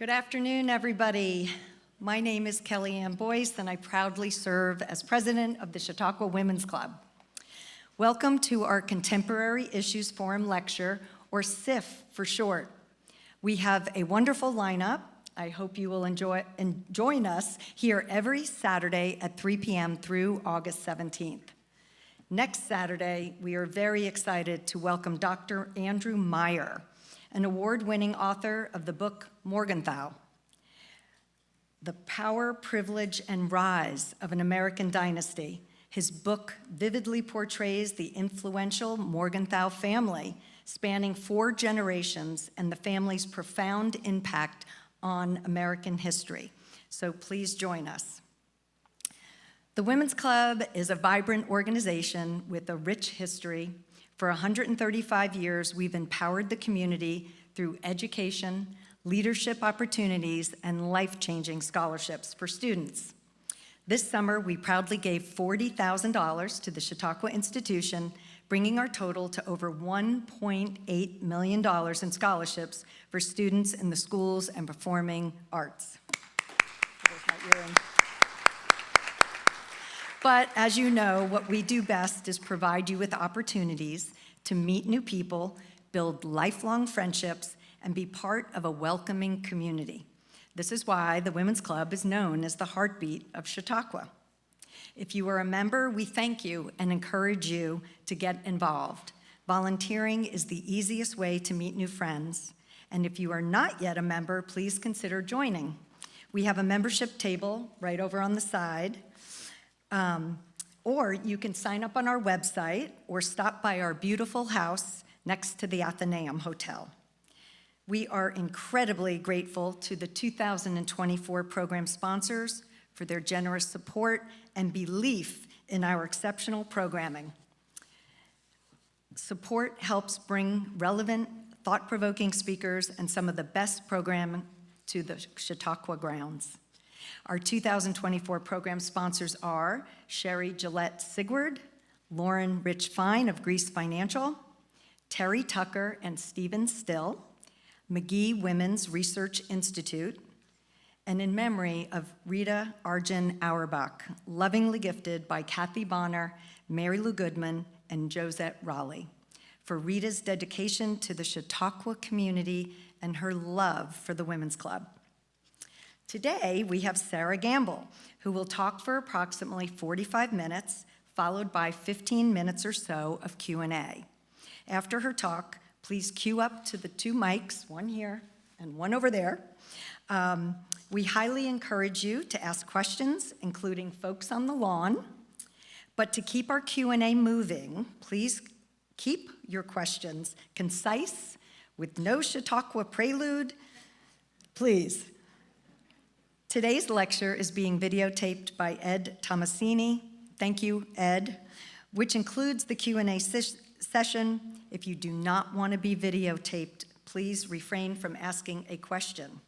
Good afternoon, everybody. My name is Kellyanne Boyce, and I proudly serve as president of the Chautauqua Women's Club. Welcome to our Contemporary Issues Forum lecture, or CIF for short. We have a wonderful lineup. I hope you will join us here every Saturday at 3 p.m. through August 17th. Next Saturday, we are very excited to welcome Dr. Andrew Meyer, an award-winning author of the book Morgenthau, The Power, Privilege, and Rise of an American Dynasty. His book vividly portrays the influential Morgenthau family, spanning 4 generations, and the family's profound impact on American history. So please join us. The Women's Club is a vibrant organization with a rich history. For 135 years, we've empowered the community through education, leadership opportunities, and life-changing scholarships for students. This summer, we proudly gave $40,000 to the Chautauqua Institution, bringing our total to over $1.8 million in scholarships for students in the schools and performing arts. But as you know, what we do best is provide you with opportunities to meet new people, build lifelong friendships, and be part of a welcoming community. This is why the Women's Club is known as the heartbeat of Chautauqua. If you are a member, we thank you and encourage you to get involved. Volunteering is the easiest way to meet new friends. And if you are not yet a member, please consider joining. We have a membership table right over on the side. Or you can sign up on our website or stop by our beautiful house next to the Athenaeum Hotel. We are incredibly grateful to the 2024 program sponsors for their generous support and belief in our exceptional programming. Support helps bring relevant, thought-provoking speakers and some of the best programming to the Chautauqua grounds. Our 2024 program sponsors are Sherry Gillette Sigward, Lauren Rich Fine of Greece Financial, Terry Tucker and Stephen Still, McGee Women's Research Institute, and in memory of Rita Arjun Auerbach, lovingly gifted by Kathy Bonner, Mary Lou Goodman, and Josette Raleigh, for Rita's dedication to the Chautauqua community and her love for the Women's Club. Today, we have Sarah Gamble, who will talk for approximately 45 minutes, followed by 15 minutes or so of Q&A. After her talk, please queue up to the 2 mics, one here and one over there. We highly encourage you to ask questions, including folks on the lawn. But to keep our Q&A moving, please keep your questions concise, with no Chautauqua prelude, please. Today's lecture is being videotaped by Ed Tomasini. Thank you, Ed, which includes the Q&A session. If you do not want to be videotaped, please refrain from asking a question.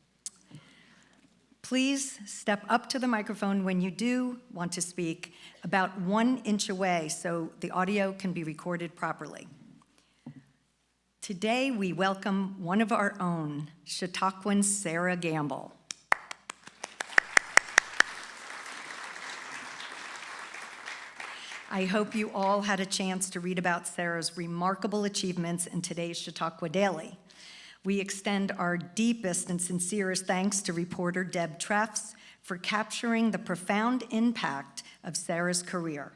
Please step up to the microphone when you do want to speak, about 1 inch away so the audio can be recorded properly. Today, we welcome one of our own, Chautauquan Sarah Gamble. I hope you all had a chance to read about Sarah's remarkable achievements in today's Chautauqua Daily. We extend our deepest and sincerest thanks to reporter Deb Treffs for capturing the profound impact of Sarah's career.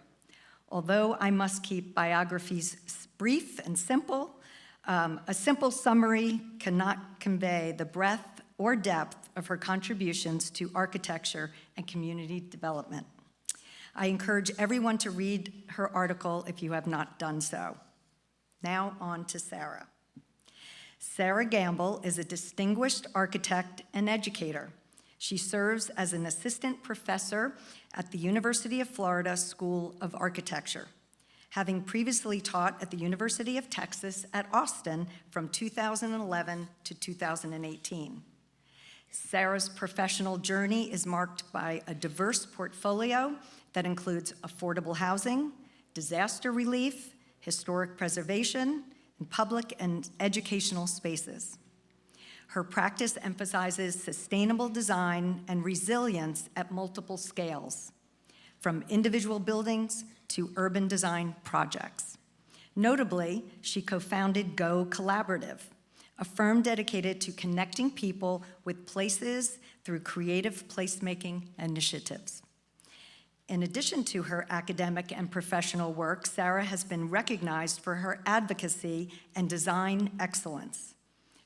Although I must keep biographies brief and simple, a simple summary cannot convey the breadth or depth of her contributions to architecture and community development. I encourage everyone to read her article if you have not done so. Now on to Sarah. Sarah Gamble is a distinguished architect and educator. She serves as an assistant professor at the University of Florida School of Architecture, having previously taught at the University of Texas at Austin from 2011 to 2018. Sarah's professional journey is marked by a diverse portfolio that includes affordable housing, disaster relief, historic preservation, and public and educational spaces. her practice emphasizes sustainable design and resilience at multiple scales, from individual buildings to urban design projects. Notably, she co-founded Go Collaborative, a firm dedicated to connecting people with places through creative placemaking initiatives. In addition to her academic and professional work, Sarah has been recognized for her advocacy and design excellence.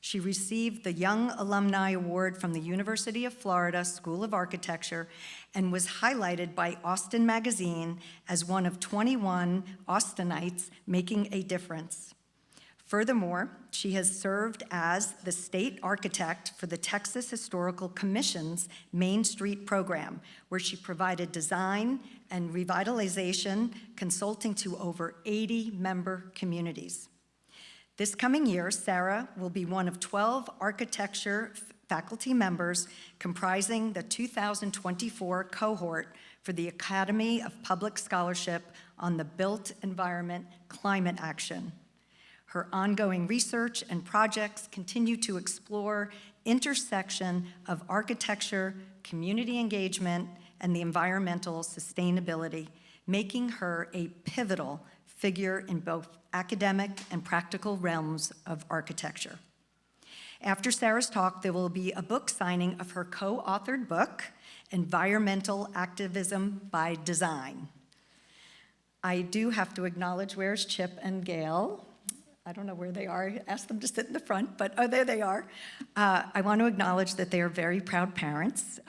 She received the Young Alumni Award from the University of Florida School of Architecture and was highlighted by Austin Magazine as one of 21 Austinites making a difference. Furthermore, she has served as the state architect for the Texas Historical Commission's Main Street program, where she provided design and revitalization consulting to over 80 member communities. This coming year, Sarah will be one of 12 architecture faculty members comprising the 2024 cohort for the Academy of Public Scholarship on the Built Environment Climate Action. Her ongoing research and projects continue to explore intersection of architecture, community engagement, and the environmental sustainability, making her a pivotal figure in both academic and practical realms of architecture. After Sarah's talk, there will be a book signing of her co-authored book, Environmental Activism by Design. I do have to acknowledge, where's Chip and Gail? I don't know where they are. Ask them to sit in the front, but oh, there they are. I want to acknowledge that they are very proud parents.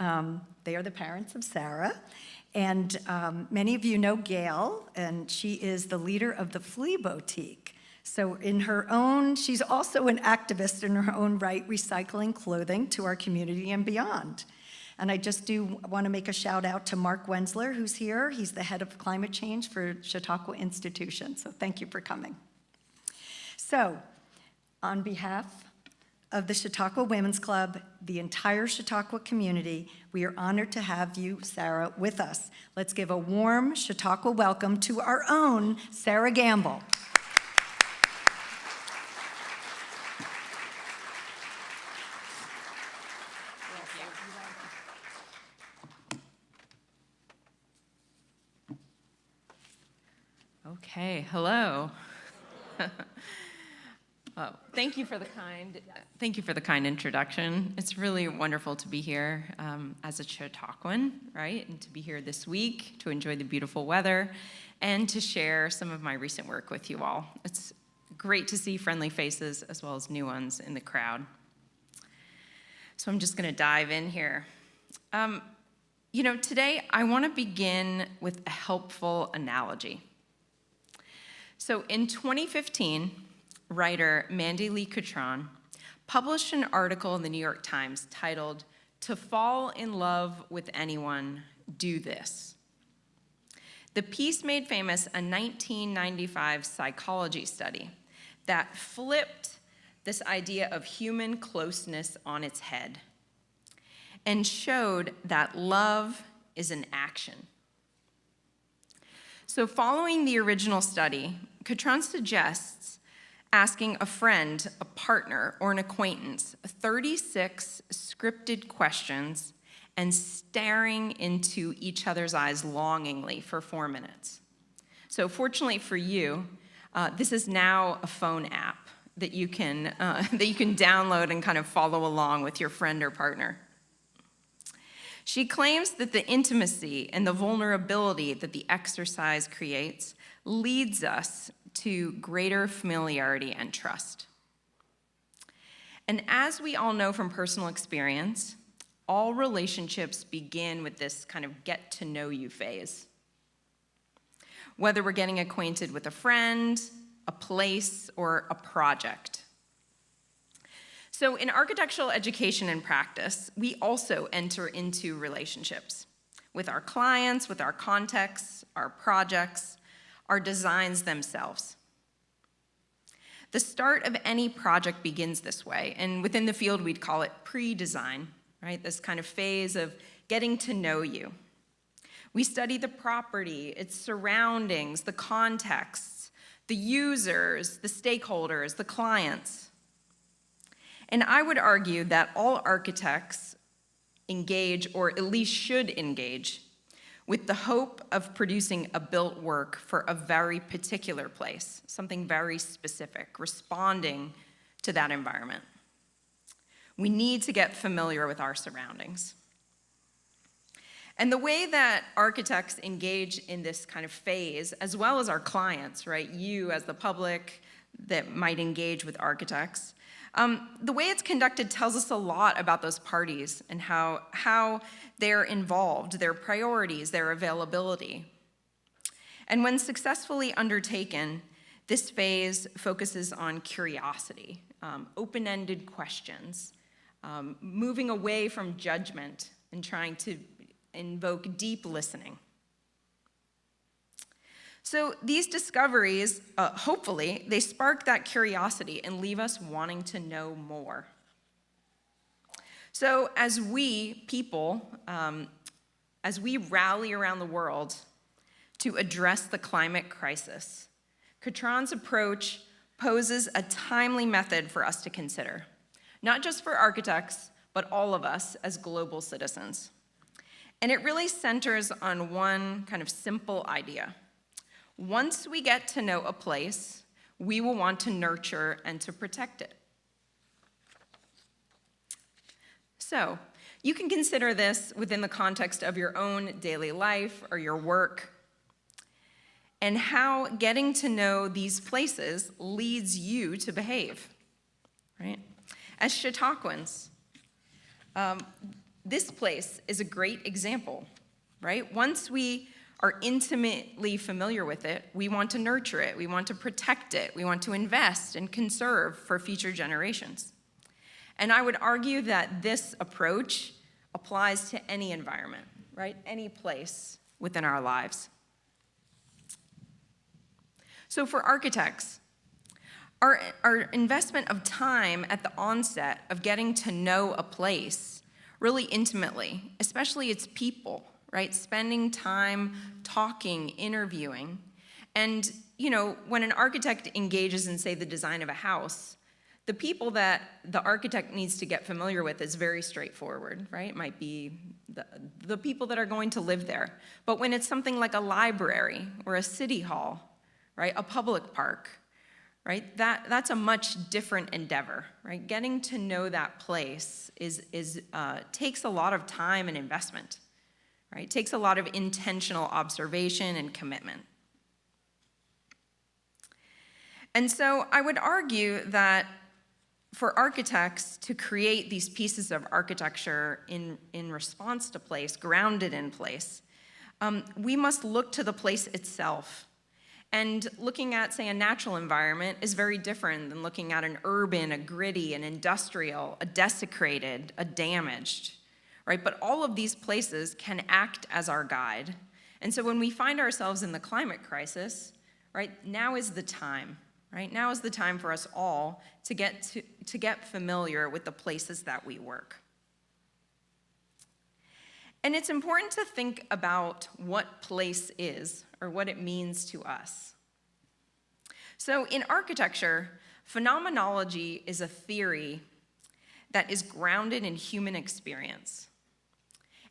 They are the parents of Sarah. And many of you know Gail, and she is the leader of the Flea Boutique. So in her own, she's also an activist in her own right, recycling clothing to our community and beyond. And I just do want to make a shout out to Mark Wensler, who's here. He's the head of climate change for Chautauqua Institution. So thank you for coming. So, on behalf of the Chautauqua Women's Club, the entire Chautauqua community, we are honored to have you, Sarah, with us. Let's give a warm Chautauqua welcome to our own Sarah Gamble. Okay, hello. Thank you for the kind introduction. It's really wonderful to be here as a Chautauquan, right? And to be here this week, to enjoy the beautiful weather, and to share some of my recent work with you all. It's great to see friendly faces as well as new ones in the crowd. So I'm just gonna dive in here. Today I wanna begin with a helpful analogy. So in 2015, writer Mandy Lee Catron published an article in the New York Times titled, "To Fall in Love with Anyone, Do This." The piece made famous a 1995 psychology study that flipped this idea of human closeness on its head and showed that love is an action. So following the original study, Catron suggests asking a friend, a partner, or an acquaintance 36 scripted questions and staring into each other's eyes longingly for 4 minutes. So fortunately for you, this is now a phone app that you can download and kind of follow along with your friend or partner. She claims that the intimacy and the vulnerability that the exercise creates leads us to greater familiarity and trust. And as we all know from personal experience, all relationships begin with this kind of get to know you phase. Whether we're getting acquainted with a friend, a place, or a project. So in architectural education and practice, we also enter into relationships with our clients, with our contexts, our projects, our designs themselves. The start of any project begins this way, and within the field we'd call it pre-design, right? This kind of phase of getting to know you. We study the property, its surroundings, the contexts, the users, the stakeholders, the clients. And I would argue that all architects engage, or at least should engage, with the hope of producing a built work for a very particular place, something very specific, responding to that environment. We need to get familiar with our surroundings. And the way that architects engage in this kind of phase, as well as our clients, right, you as the public that might engage with architects, the way it's conducted tells us a lot about those parties and how they're involved, their priorities, their availability. And when successfully undertaken, this phase focuses on curiosity, open-ended questions, moving away from judgment and trying to invoke deep listening. So these discoveries, hopefully, they spark that curiosity and leave us wanting to know more. So as we people, as we rally around the world to address the climate crisis, Catron's approach poses a timely method for us to consider, not just for architects, but all of us as global citizens. And it really centers on one kind of simple idea. Once we get to know a place, we will want to nurture and to protect it. So, you can consider this within the context of your own daily life or your work, and how getting to know these places leads you to behave, right? As Chautauquans, this place is a great example, right? Once we are intimately familiar with it, we want to nurture it, we want to protect it, we want to invest and conserve for future generations. And I would argue that this approach applies to any environment, right? Any place within our lives. So for architects, our investment of time at the onset of getting to know a place really intimately, especially its people, right? Spending time talking, interviewing. And, when an architect engages in, say, the design of a house, the people that the architect needs to get familiar with is very straightforward, right? It might be the people that are going to live there. But when it's something like a library or a city hall, right, a public park, right, that's a much different endeavor, right? Getting to know that place takes a lot of time and investment, right? It takes a lot of intentional observation and commitment. And so I would argue that for architects to create these pieces of architecture in response to place, grounded in place, we must look to the place itself. And looking at, say, a natural environment is very different than looking at an urban, a gritty, an industrial, a desecrated, a damaged, right? But all of these places can act as our guide. And so when we find ourselves in the climate crisis, right, now is the time, right? Now is the time for us all to get familiar with the places that we work. And it's important to think about what place is, or what it means to us. So in architecture, phenomenology is a theory that is grounded in human experience.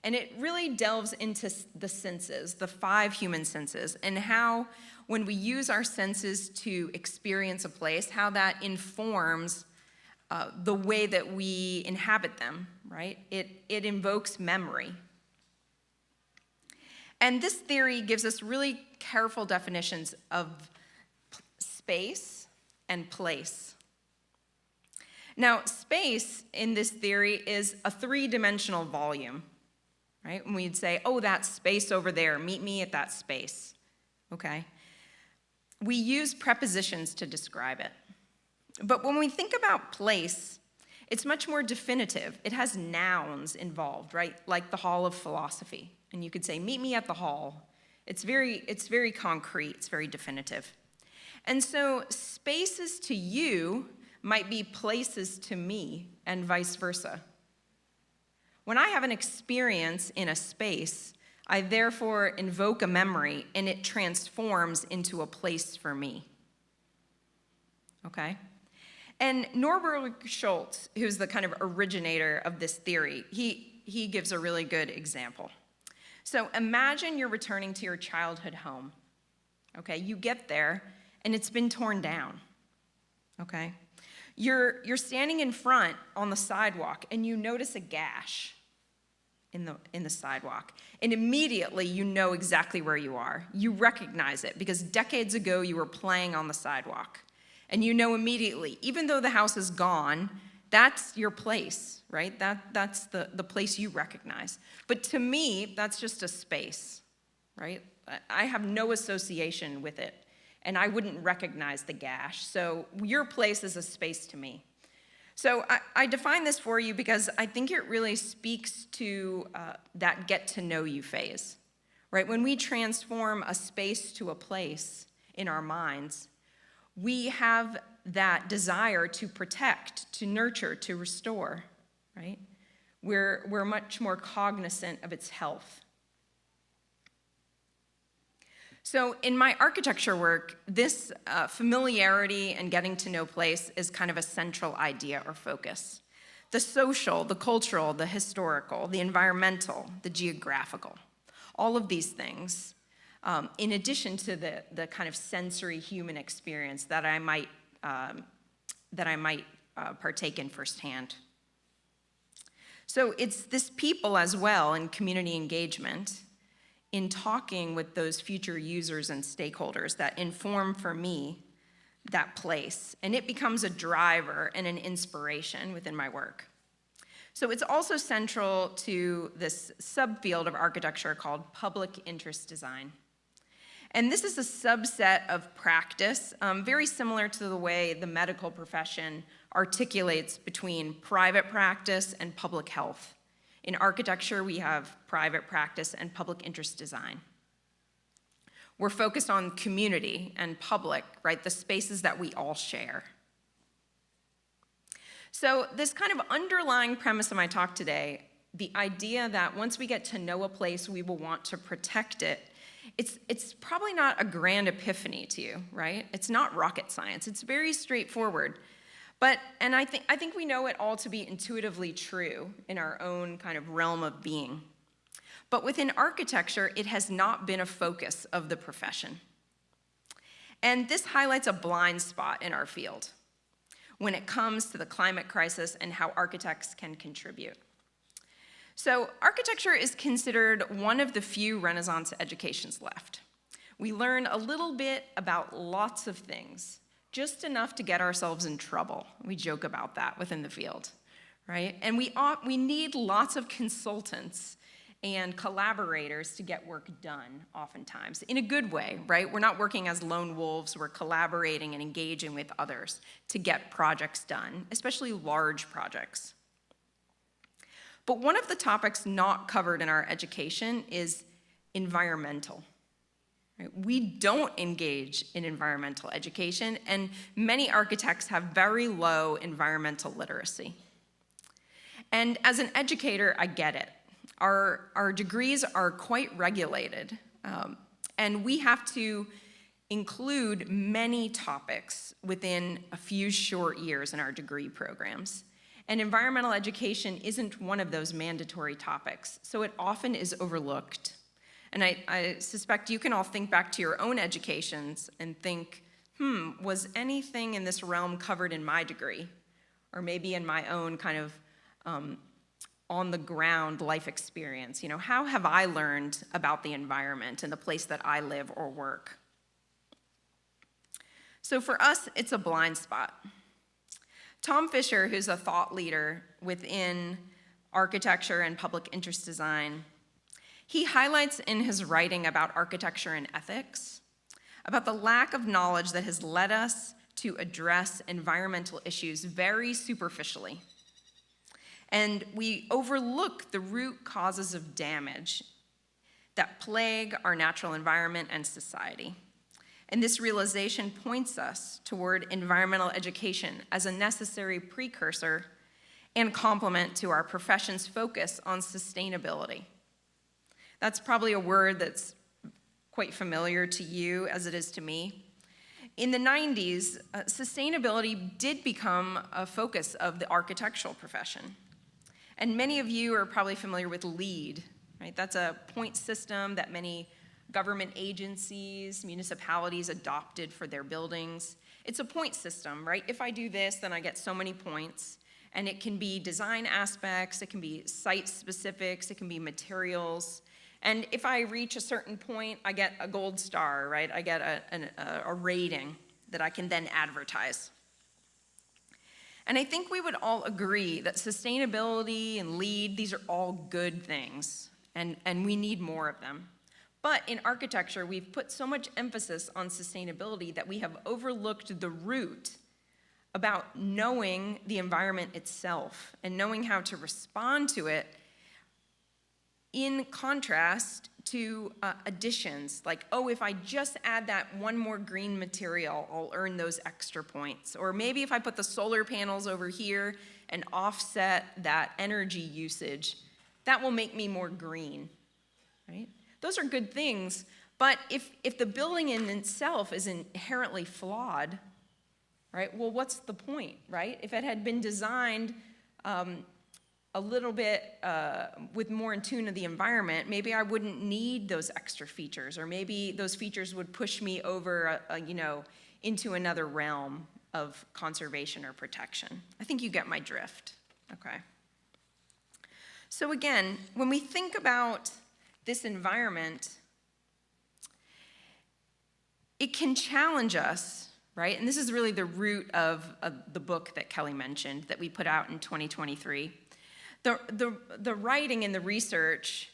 And it really delves into the senses, the 5 human senses, and how when we use our senses to experience a place, how that informs the way that we inhabit them, right? It invokes memory. And this theory gives us really careful definitions of space and place. Now, space in this theory is a 3-dimensional volume, right? And we'd say, oh, that space over there, meet me at that space, okay? We use prepositions to describe it. But when we think about place, it's much more definitive. It has nouns involved, right? Like the Hall of Philosophy. And you could say, meet me at the hall. It's very concrete, it's very definitive. And so spaces to you might be places to me, and vice versa. When I have an experience in a space, I therefore invoke a memory, and it transforms into a place for me. Okay? And Norberg Schultz, who's the kind of originator of this theory, he gives a really good example. So imagine you're returning to your childhood home. Okay, you get there and it's been torn down. Okay, you're standing in front on the sidewalk and you notice a gash in the sidewalk, and immediately you know exactly where you are. You recognize it because decades ago you were playing on the sidewalk. And you know immediately, even though the house is gone, that's your place, right? That's the place you recognize. But to me, that's just a space, right? I have no association with it, and I wouldn't recognize the gash. So your place is a space to me. So I define this for you because I think it really speaks to that get to know you phase, right? When we transform a space to a place in our minds, we have that desire to protect, to nurture, to restore, right? We're much more cognizant of its health. So in my architecture work, this familiarity and getting to know place is kind of a central idea or focus. The social, the cultural, the historical, the environmental, the geographical, all of these things, in addition to the kind of sensory human experience that I might partake in firsthand. So it's this people as well in community engagement, in talking with those future users and stakeholders that inform for me that place, and it becomes a driver and an inspiration within my work. So it's also central to this subfield of architecture called public interest design. And this is a subset of practice, very similar to the way the medical profession articulates between private practice and public health. In architecture, we have private practice and public interest design. We're focused on community and public, right? The spaces that we all share. So this kind of underlying premise of my talk today, the idea that once we get to know a place, we will want to protect it, it's probably not a grand epiphany to you, right? It's not rocket science. It's very straightforward. And I think we know it all to be intuitively true in our own kind of realm of being. But within architecture, it has not been a focus of the profession. And this highlights a blind spot in our field when it comes to the climate crisis and how architects can contribute. So architecture is considered one of the few Renaissance educations left. We learn a little bit about lots of things, just enough to get ourselves in trouble. We joke about that within the field, right? And we need lots of consultants and collaborators to get work done oftentimes, in a good way, right? We're not working as lone wolves, we're collaborating and engaging with others to get projects done, especially large projects. But one of the topics not covered in our education is environmental. We don't engage in environmental education, and many architects have very low environmental literacy. And as an educator, I get it. Our degrees are quite regulated, and we have to include many topics within a few short years in our degree programs. And environmental education isn't one of those mandatory topics, so it often is overlooked. And I suspect you can all think back to your own educations and think, was anything in this realm covered in my degree? Or maybe in my own kind of on-the-ground life experience. You know, how have I learned about the environment and the place that I live or work? So for us, it's a blind spot. Tom Fisher, who's a thought leader within architecture and public interest design, he highlights in his writing about architecture and ethics, about the lack of knowledge that has led us to address environmental issues very superficially. And we overlook the root causes of damage that plague our natural environment and society. And this realization points us toward environmental education as a necessary precursor and complement to our profession's focus on sustainability. That's probably a word that's quite familiar to you as it is to me. in the 90s, sustainability did become a focus of the architectural profession. And many of you are probably familiar with LEED, right? That's a point system that many government agencies, municipalities adopted for their buildings. It's a point system, right? If I do this, then I get so many points. And it can be design aspects, it can be site specifics, it can be materials. And if I reach a certain point, I get a gold star, right? I get a rating that I can then advertise. And I think we would all agree that sustainability and LEED, these are all good things, and we need more of them. But in architecture, we've put so much emphasis on sustainability that we have overlooked the root about knowing the environment itself and knowing how to respond to it, in contrast to additions, like, oh, if I just add that one more green material, I'll earn those extra points. Or maybe if I put the solar panels over here and offset that energy usage, that will make me more green, right? Those are good things, but if the building in itself is inherently flawed, right, well, what's the point, right? If it had been designed a little bit with more in tune to the environment, maybe I wouldn't need those extra features, or maybe those features would push me over, into another realm of conservation or protection. I think you get my drift, okay? So again, when we think about this environment, it can challenge us, right? And this is really the root of the book that Kelly mentioned that we put out in 2023. The writing and the research,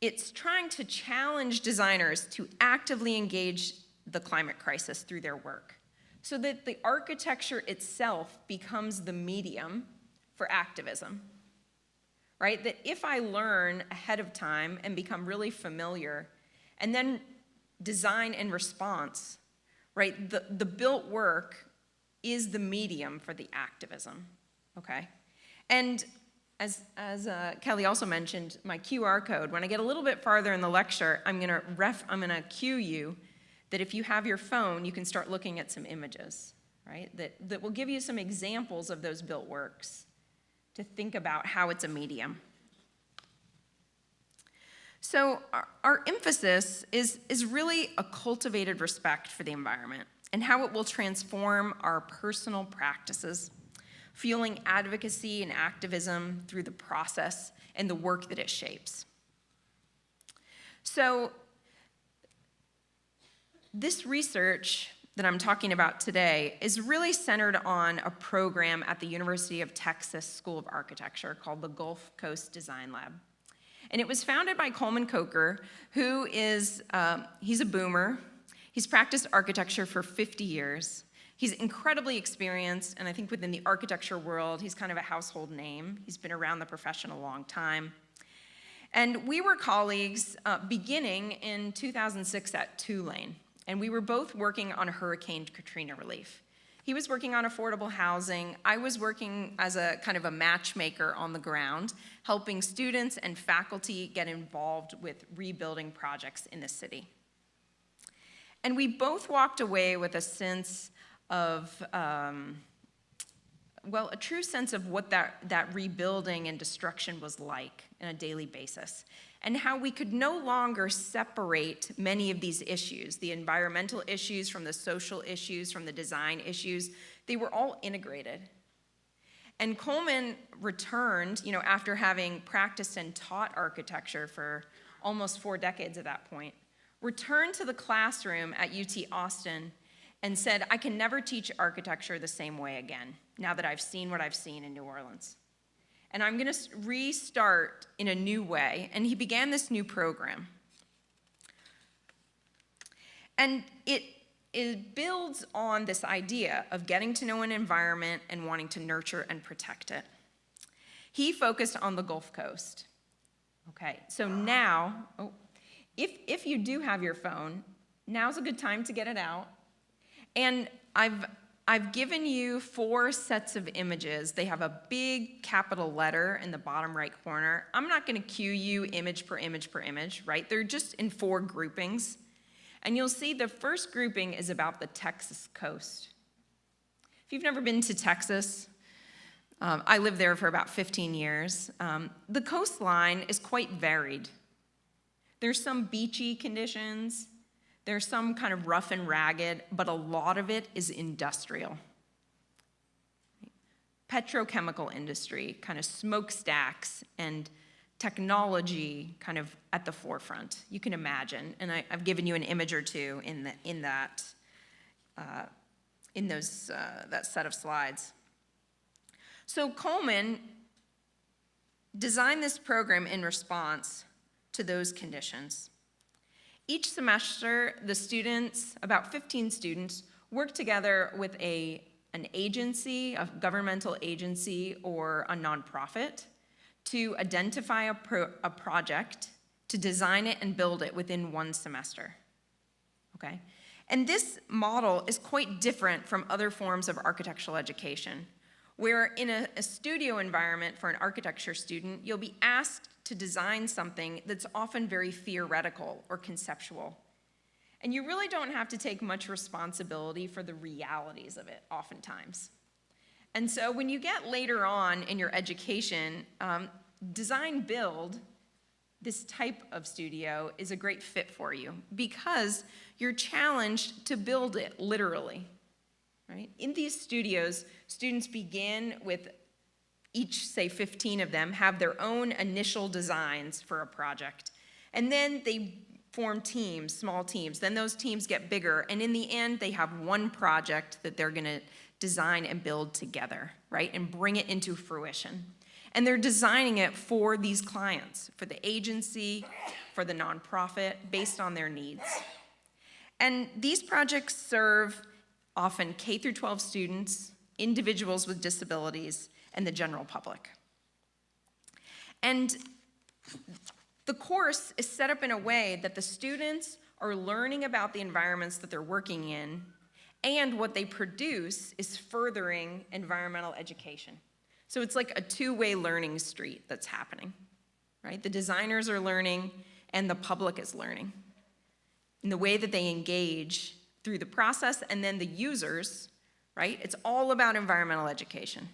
it's trying to challenge designers to actively engage the climate crisis through their work so that the architecture itself becomes the medium for activism, right? That if I learn ahead of time and become really familiar and then design in response, right, the built work is the medium for the activism, okay? And as Kelly also mentioned, my QR code, when I get a little bit farther in the lecture, I'm gonna cue you that if you have your phone, you can start looking at some images, right? That will give you some examples of those built works to think about how it's a medium. So our emphasis is really a cultivated respect for the environment and how it will transform our personal practices, fueling advocacy and activism through the process and the work that it shapes. So this research that I'm talking about today is really centered on a program at the University of Texas School of Architecture called the Gulf Coast Design Lab. And it was founded by Coleman Coker, who is, he's a boomer. He's practiced architecture for 50 years. He's incredibly experienced, and I think within the architecture world, he's kind of a household name. He's been around the profession a long time. And we were colleagues beginning in 2006 at Tulane, and we were both working on Hurricane Katrina relief. He was working on affordable housing. I was working as a kind of a matchmaker on the ground, helping students and faculty get involved with rebuilding projects in the city. And we both walked away with a sense of, a true sense of what that rebuilding and destruction was like on a daily basis, and how we could no longer separate many of these issues, the environmental issues from the social issues, from the design issues. They were all integrated. And Coleman returned, after having practiced and taught architecture for almost 4 decades at that point, returned to the classroom at UT Austin and said, I can never teach architecture the same way again, now that I've seen what I've seen in New Orleans. And I'm gonna restart in a new way. And he began this new program. And it builds on this idea of getting to know an environment and wanting to nurture and protect it. He focused on the Gulf Coast. Okay, so now, if you do have your phone, now's a good time to get it out. And I've given you 4 sets of images. They have a big capital letter in the bottom right corner. I'm not gonna cue you image per image per image, right? They're just in 4 groupings. And you'll see the first grouping is about the Texas coast. If you've never been to Texas, I lived there for about 15 years. The coastline is quite varied. There's some beachy conditions, there's some kind of rough and ragged, but a lot of it is industrial. Petrochemical industry, kind of smokestacks and thechnology kind of at the forefront. You can imagine, and I've given you an image or two in that set of slides. So Coleman designed this program in response to those conditions. Each semester, the students, about 15 students, work together with an agency, a governmental agency, or a nonprofit to identify a project, to design it and build it within one semester, okay? And this model is quite different from other forms of architectural education, where in a studio environment for an architecture student, you'll be asked to design something that's often very theoretical or conceptual. And you really don't have to take much responsibility for the realities of it, oftentimes. And so when you get later on in your education, design build, this type of studio is a great fit for you because you're challenged to build it literally, right? In these studios, students begin with each, say 15 of them, have their own initial designs for a project. And then they form teams, small teams. Then those teams get bigger. And in the end, they have one project that they're going to design and build together, right? And bring it into fruition. And they're designing it for these clients, for the agency, for the nonprofit, based on their needs. And these projects serve often K through 12 students, individuals with disabilities, and the general public. And the course is set up in a way that the students are learning about the environments that they're working in, and what they produce is furthering environmental education. So it's like a two-way learning street that's happening, right? The designers are learning, and the public is learning. In the way that they engage through the process, and then the users, right? It's all about environmental education.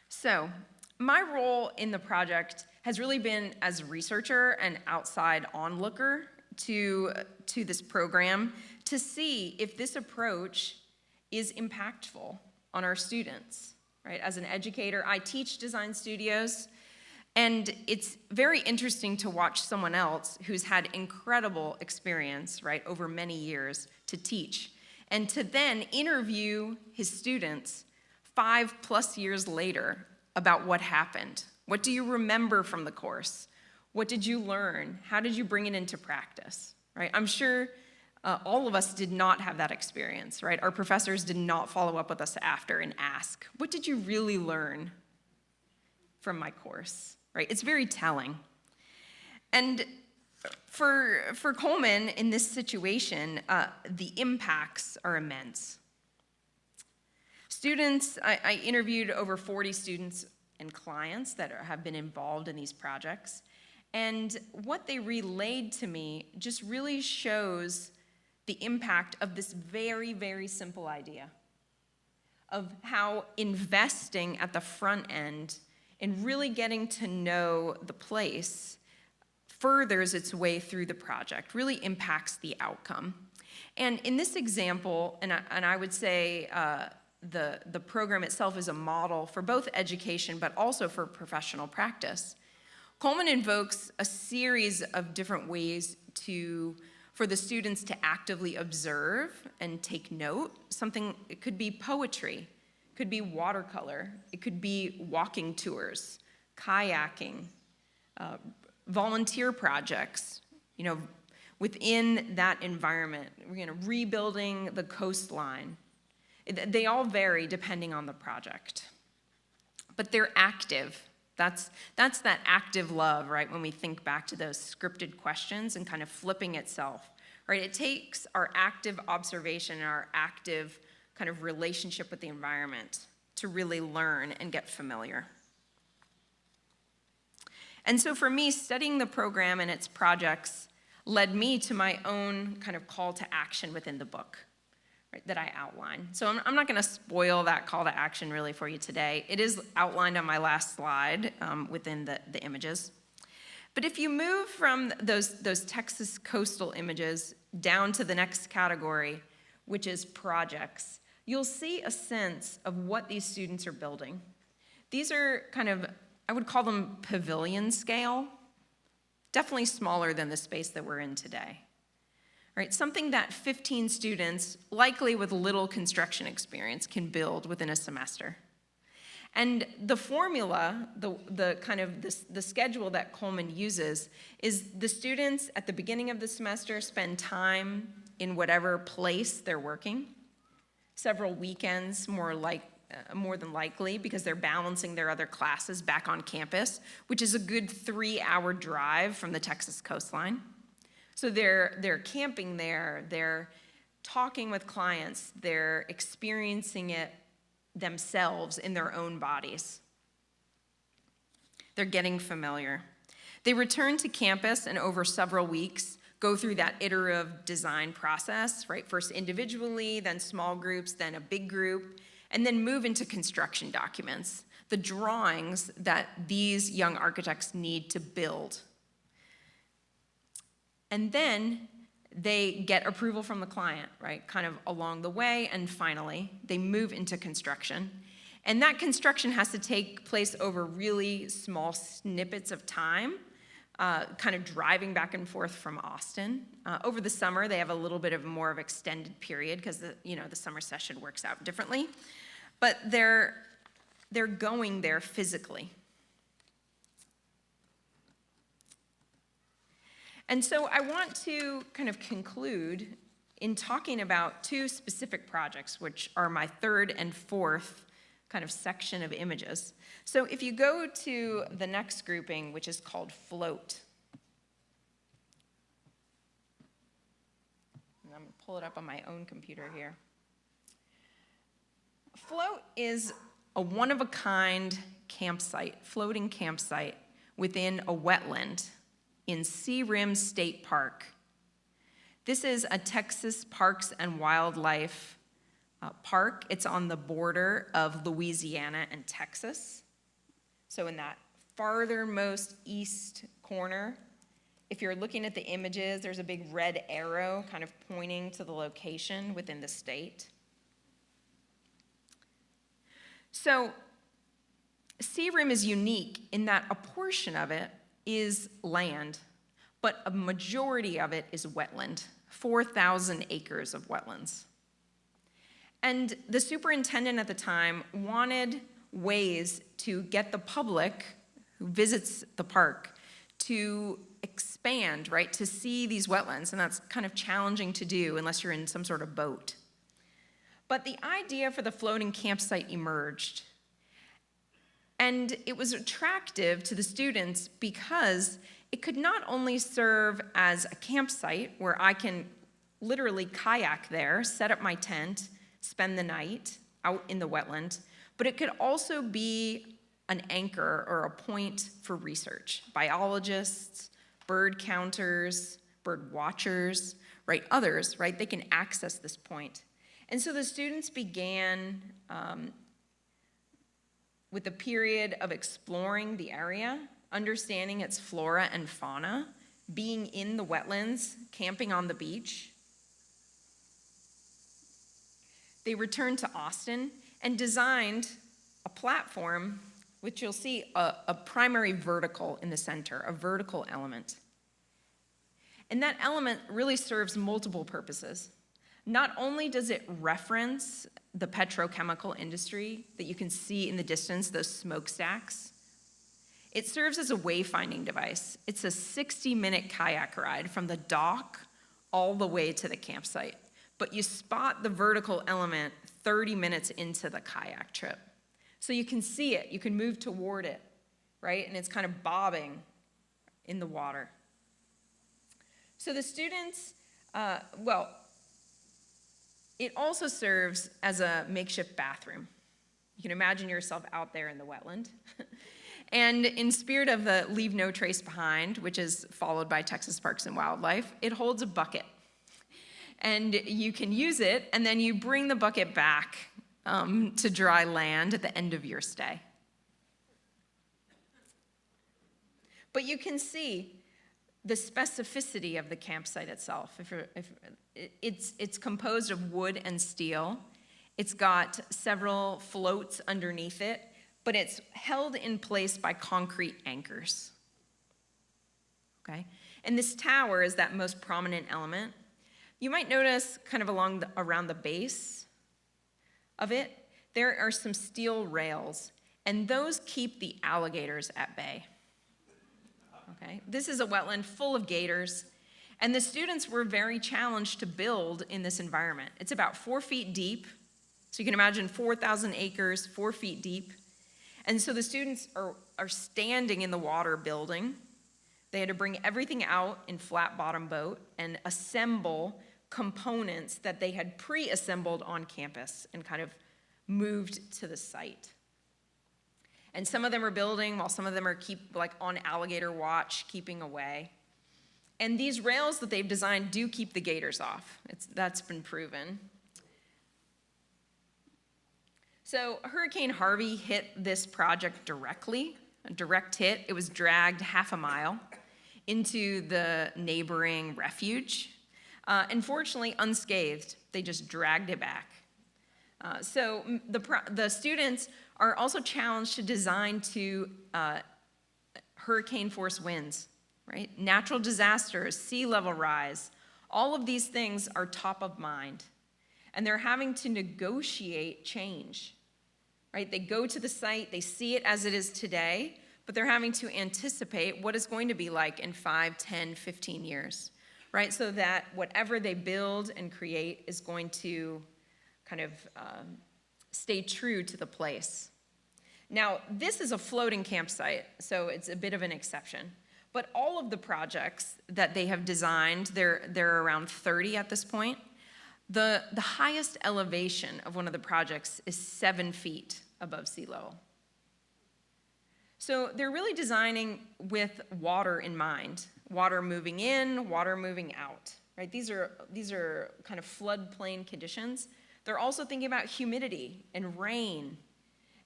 So, my role in the project has really been as a researcher and outside onlooker to this program to see if this approach is impactful on our students, right? As an educator, I teach design studios, and it's very interesting to watch someone else who's had incredible experience, right, over many years to teach, and to then interview his students 5+ years later about what happened. What do you remember from the course? What did you learn? How did you bring it into practice, right? I'm sure all of us did not have that experience, right? Our professors did not follow up with us after and ask, what did you really learn from my course, right? It's very telling. And for Coleman, in this situation, the impacts are immense. Students, I interviewed over 40 students and clients that have been involved in these projects, and what they relayed to me just really shows the impact of this very, very simple idea of how investing at the front end and really getting to know the place furthers its way through the project, really impacts the outcome. And in this example, and I would say the program itself is a model for both education but also for professional practice. Coleman invokes a series of different ways for the students to actively observe and take note. It could be poetry, it could be watercolor, it could be walking tours, kayaking, volunteer projects, within that environment, rebuilding the coastline. They all vary depending on the project, but they're active. That's that active love, right? When we think back to those scripted questions and kind of flipping itself, right? It takes our active observation and our active kind of relationship with the environment to really learn and get familiar. And so for me, studying the program and its projects led me to my own kind of call to action within the book, right, that I outline. So I'm not going to spoil that call to action really for you today. It is outlined on my last slide within the images. But if you move from those Texas coastal images down to the next category, which is projects, you'll see a sense of what these students are building. These are kind of, I would call them pavilion scale, definitely smaller than the space that we're in today. Right, something that 15 students, likely with little construction experience, can build within a semester. And the formula, the schedule that Coleman uses is the students at the beginning of the semester spend time in whatever place they're working, several weekends more than likely, because they're balancing their other classes back on campus, which is a good 3-hour drive from the Texas coastline. So they're camping there, they're talking with clients, they're experiencing it themselves in their own bodies. They're getting familiar. They return to campus and over several weeks go through that iterative design process, right? First individually, then small groups, then a big group, and then move into construction documents, the drawings that these young architects need to build. And then they get approval from the client, right, kind of along the way, and finally, they move into construction. And that construction has to take place over really small snippets of time, kind of driving back and forth from Austin. Over the summer, they have a little bit of more of extended period because the summer session works out differently. But they're going there physically. And so I want to kind of conclude in talking about two specific projects, which are my third and fourth kind of section of images. So if you go to the next grouping, which is called Float. And I'm going to pull it up on my own computer here. Float is a one-of-a-kind campsite, floating campsite within a wetland in Sea Rim State Park. This is a Texas Parks and Wildlife park. It's on the border of Louisiana and Texas. So in that farthermost east corner, if you're looking at the images, there's a big red arrow kind of pointing to the location within the state. So Sea Rim is unique in that a portion of it is land, but a majority of it is wetland, 4,000 acres of wetlands. And the superintendent at the time wanted ways to get the public who visits the park to expand, right, to see these wetlands, and that's kind of challenging to do unless you're in some sort of boat. But the idea for the floating campsite emerged. And it was attractive to the students because it could not only serve as a campsite where I can literally kayak there, set up my tent, spend the night out in the wetland, but it could also be an anchor or a point for research. Biologists, bird counters, bird watchers, right, others, right, they can access this point. And so the students began with a period of exploring the area, understanding its flora and fauna, being in the wetlands, camping on the beach. They returned to Austin and designed a platform, which you'll see a primary vertical in the center, a vertical element. And that element really serves multiple purposes. Not only does it reference the petrochemical industry that you can see in the distance, those smokestacks, it serves as a wayfinding device. It's a 60-minute kayak ride from the dock all the way to the campsite. But you spot the vertical element 30 minutes into the kayak trip. So you can see it, you can move toward it, right? And it's kind of bobbing in the water. So the students, it also serves as a makeshift bathroom. You can imagine yourself out there in the wetland. And in spirit of the Leave No Trace Behind, which is followed by Texas Parks and Wildlife, it holds a bucket. And you can use it, and then you bring the bucket back to dry land at the end of your stay. But you can see the specificity of the campsite itself. It's composed of wood and steel. It's got several floats underneath it, but it's held in place by concrete anchors. Okay? And this tower is that most prominent element. You might notice kind of around the base of it, there are some steel rails, and those keep the alligators at bay. Okay? This is a wetland full of gators, and the students were very challenged to build in this environment. It's about 4 feet deep, so you can imagine 4,000 acres, 4 feet deep. And so the students are standing in the water building. They had to bring everything out in flat bottom boat and assemble components that they had pre-assembled on campus and kind of moved to the site. And some of them are building while some of them are on alligator watch, keeping away. And these rails that they've designed do keep the gators off. That's been proven. So Hurricane Harvey hit this project directly, a direct hit. It was dragged half a mile into the neighboring refuge. Unfortunately, unscathed, they just dragged it back. So the students are also challenged to design to hurricane force winds, right? Natural disasters, sea level rise, all of these things are top of mind. And they're having to negotiate change, right? They go to the site, they see it as it is today, but they're having to anticipate what it's going to be like in 5, 10, 15 years, right? So that whatever they build and create is going to kind of stay true to the place. Now, this is a floating campsite, so it's a bit of an exception. But all of the projects that they have designed, they're around 30 at this point. The highest elevation of one of the projects is 7 feet above sea level. So they're really designing with water in mind. Water moving in, water moving out, right? These are kind of floodplain conditions. They're also thinking about humidity and rain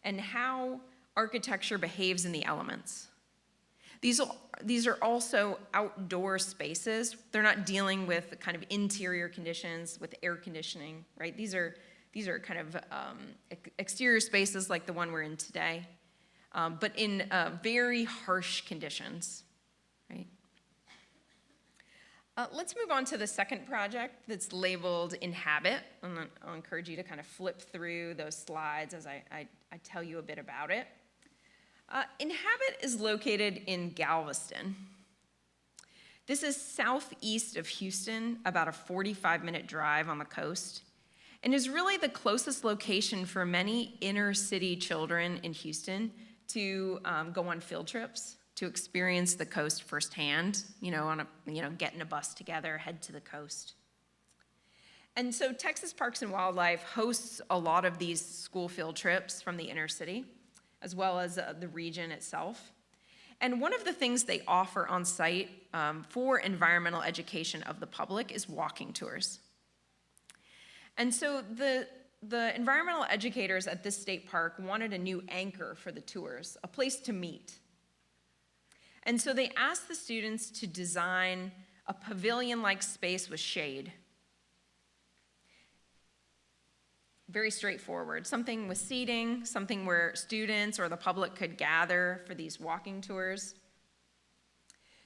and how architecture behaves in the elements. These are also outdoor spaces. They're not dealing with kind of interior conditions with air conditioning, right? These are kind of exterior spaces like the one we're in today, but in very harsh conditions, right? Let's move on to the second project that's labeled Inhabit. And I'll encourage you to kind of flip through those slides as I tell you a bit about it. Inhabit is located in Galveston. This is southeast of Houston, about a 45-minute drive on the coast, and is really the closest location for many inner city children in Houston to go on field trips, to experience the coast firsthand, get in a bus together, head to the coast. And so Texas Parks and Wildlife hosts a lot of these school field trips from the inner city, as well as the region itself. And one of the things they offer on site for environmental education of the public is walking tours. And so the environmental educators at this state park wanted a new anchor for the tours, a place to meet. And so they asked the students to design a pavilion-like space with shade. Very straightforward, something with seating, something where students or the public could gather for these walking tours.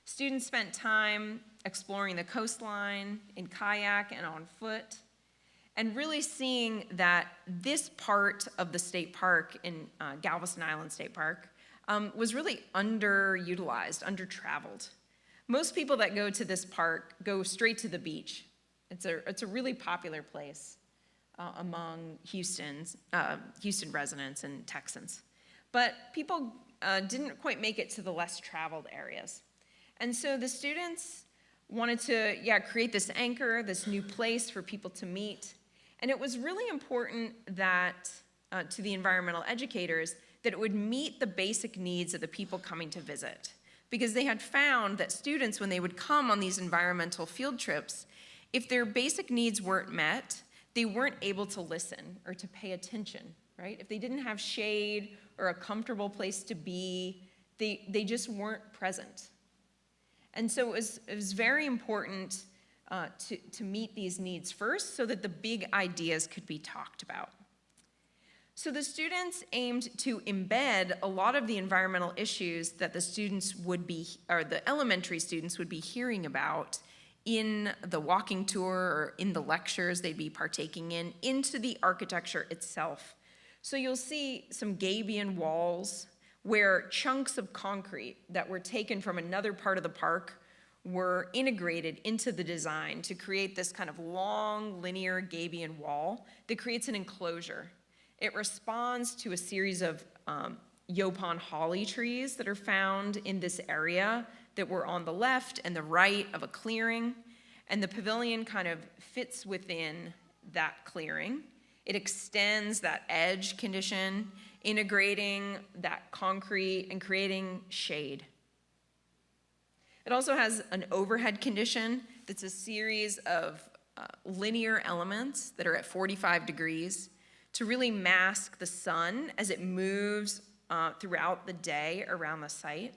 Students spent time exploring the coastline in kayak and on foot, and really seeing that this part of the state park in Galveston Island State Park was really underutilized, under-traveled. Most people that go to this park go straight to the beach. It's a really popular place among Houston residents and Texans. But people didn't quite make it to the less traveled areas. And so the students wanted to create this anchor, this new place for people to meet. And it was really important that to the environmental educators that it would meet the basic needs of the people coming to visit. Because they had found that students, when they would come on these environmental field trips, if their basic needs weren't met, they weren't able to listen or to pay attention, right? If they didn't have shade or a comfortable place to be, they just weren't present. And so it was very important to meet these needs first so that the big ideas could be talked about. So the students aimed to embed a lot of the environmental issues that the students would be, or the elementary students would be hearing about in the walking tour or in the lectures they'd be partaking in, into the architecture itself. So you'll see some gabion walls where chunks of concrete that were taken from another part of the park were integrated into the design to create this kind of long, linear gabion wall that creates an enclosure. It responds to a series of Yopon holly trees that are found in this area that were on the left and the right of a clearing. And the pavilion kind of fits within that clearing. It extends that edge condition, integrating that concrete and creating shade. It also has an overhead condition that's a series of linear elements that are at 45 degrees to really mask the sun as it moves throughout the day around the site.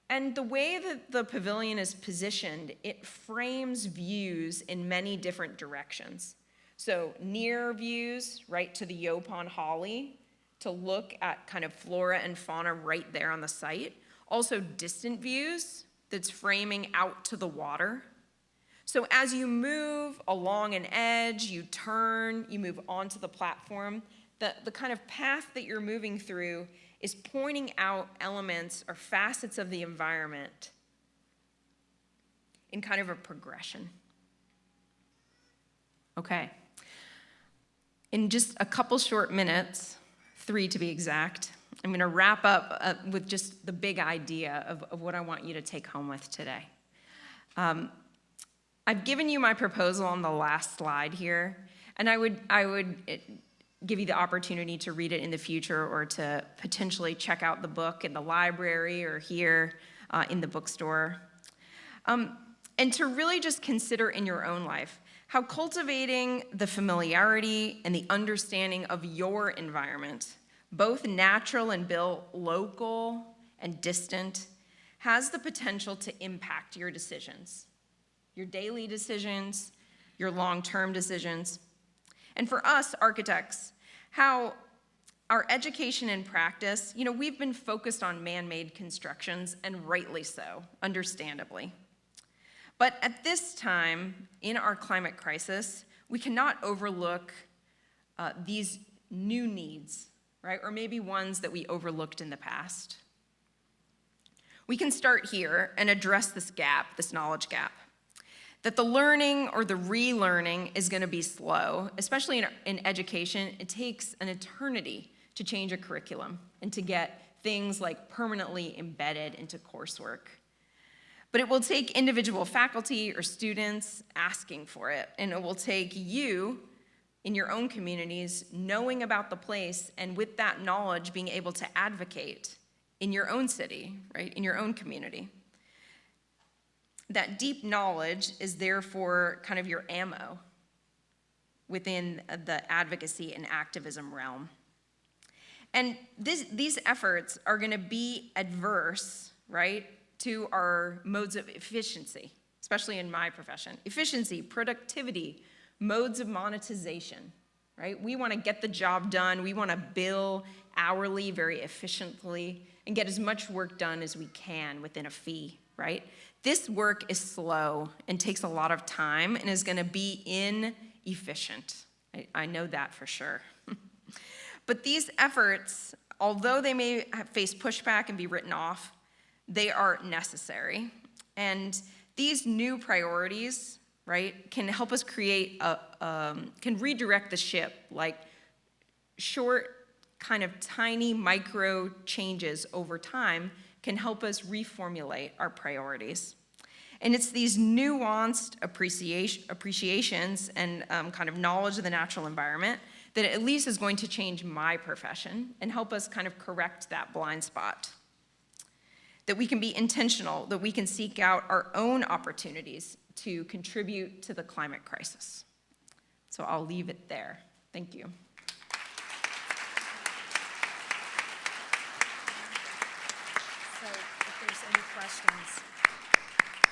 And the way that the pavilion is positioned, it frames views in many different directions. So near views, right to the Yopon holly, to look at kind of flora and fauna right there on the site. Also distant views that's framing out to the water. So as you move along an edge, you turn, you move onto the platform, the kind of path that you're moving through is pointing out elements or facets of the environment in kind of a progression. Okay. In just a couple short minutes, 3 to be exact, I'm going to wrap up with just the big idea of what I want you to take home with today. I've given you my proposal on the last slide here, and I would give you the opportunity to read it in the future or to potentially check out the book in the library or here in the bookstore. And to really just consider in your own life how cultivating the familiarity and the understanding of your environment, both natural and built, local and distant, has the potential to impact your decisions. Your daily decisions, your long-term decisions. And for us architects, how our education and practice, we've been focused on man-made constructions, and rightly so, understandably. But at this time in our climate crisis, we cannot overlook these new needs, right? Or maybe ones that we overlooked in the past. We can start here and address this gap, this knowledge gap. That the learning or the relearning is going to be slow, especially in education. It takes an eternity to change a curriculum and to get things like permanently embedded into coursework. But it will take individual faculty or students asking for it, and it will take you in your own communities knowing about the place, and with that knowledge being able to advocate in your own city, right, in your own community. That deep knowledge is therefore kind of your ammo within the advocacy and activism realm. And these efforts are going to be adverse, right, to our modes of efficiency, especially in my profession. Efficiency, productivity, modes of monetization, right? We want to get the job done. We want to bill hourly very efficiently and get as much work done as we can within a fee, right? This work is slow and takes a lot of time and is going to be inefficient. I know that for sure. But these efforts, although they may face pushback and be written off, they are necessary. And these new priorities, right, can help us create can redirect the ship, like short, kind of tiny micro changes over time can help us reformulate our priorities. And it's these nuanced appreciations and kind of knowledge of the natural environment that at least is going to change my profession and help us kind of correct that blind spot. That we can be intentional, that we can seek out our own opportunities to contribute to the climate crisis. So I'll leave it there. Thank you. So if there's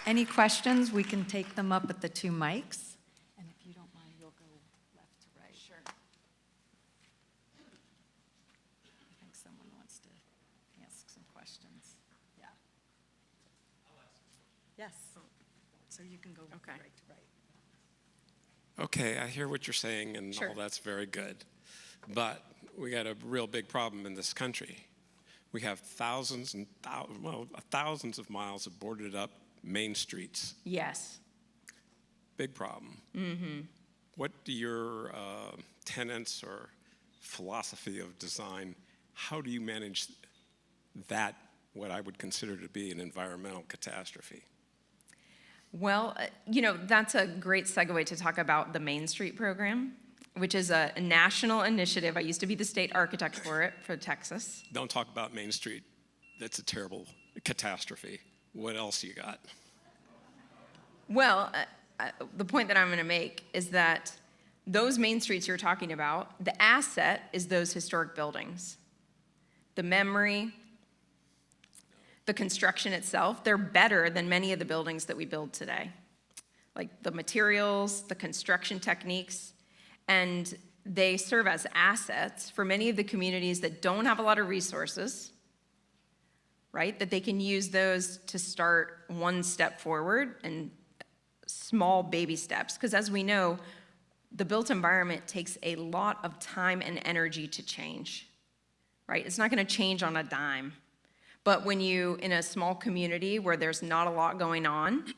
any questions, we can take them up at the 2 mics. And if you don't mind, you'll go left to right. Sure. I think someone wants to ask some questions. Yeah. Yes. So you can go Okay. right to right. Okay, I hear what you're saying, and Sure. all that's very good. But we got a real big problem in this country. We have thousands of miles of boarded up main streets. Yes. Big problem. Mm-hmm. What do your tenets or philosophy of design, how do you manage that, what I would consider to be an environmental catastrophe? Well, that's a great segue to talk about the Main Street program, which is a national initiative. I used to be the state architect for it, for Texas. Don't talk about Main Street. That's a terrible catastrophe. What else you got? Well, the point that I'm going to make is that those main streets you're talking about, the asset is those historic buildings. The memory, the construction itself, they're better than many of the buildings that we build today. Like the materials, the construction techniques, and they serve as assets for many of the communities that don't have a lot of resources, right? That they can use those to start one step forward and small baby steps. Because as we know, the built environment takes a lot of time and energy to change, right? It's not going to change on a dime. But when you, in a small community where there's not a lot going on,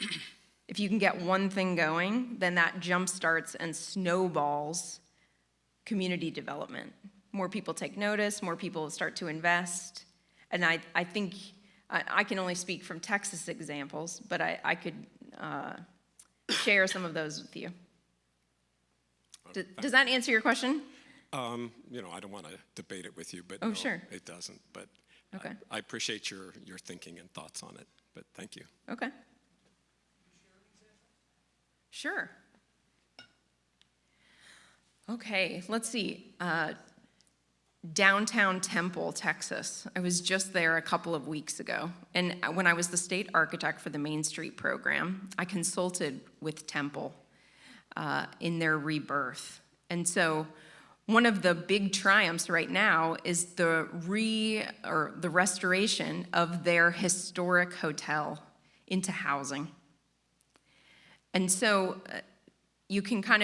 if you can get one thing going, then that jump starts and snowballs community development. More people take notice, more people start to invest. And I think, I can only speak from Texas examples, but I could share some of those with you. Does that answer your question? I don't want to debate it with you, but Oh, no, sure. it doesn't. But Okay. I appreciate your thinking and thoughts on it, but thank you. Okay. Sure. Okay, let's see. Downtown Temple, Texas. I was just there a couple of weeks ago. And when I was the state architect for the Main Street program, I consulted with Temple in their rebirth. And so one of the big triumphs right now is the restoration of their historic hotel into housing. And so if you can kind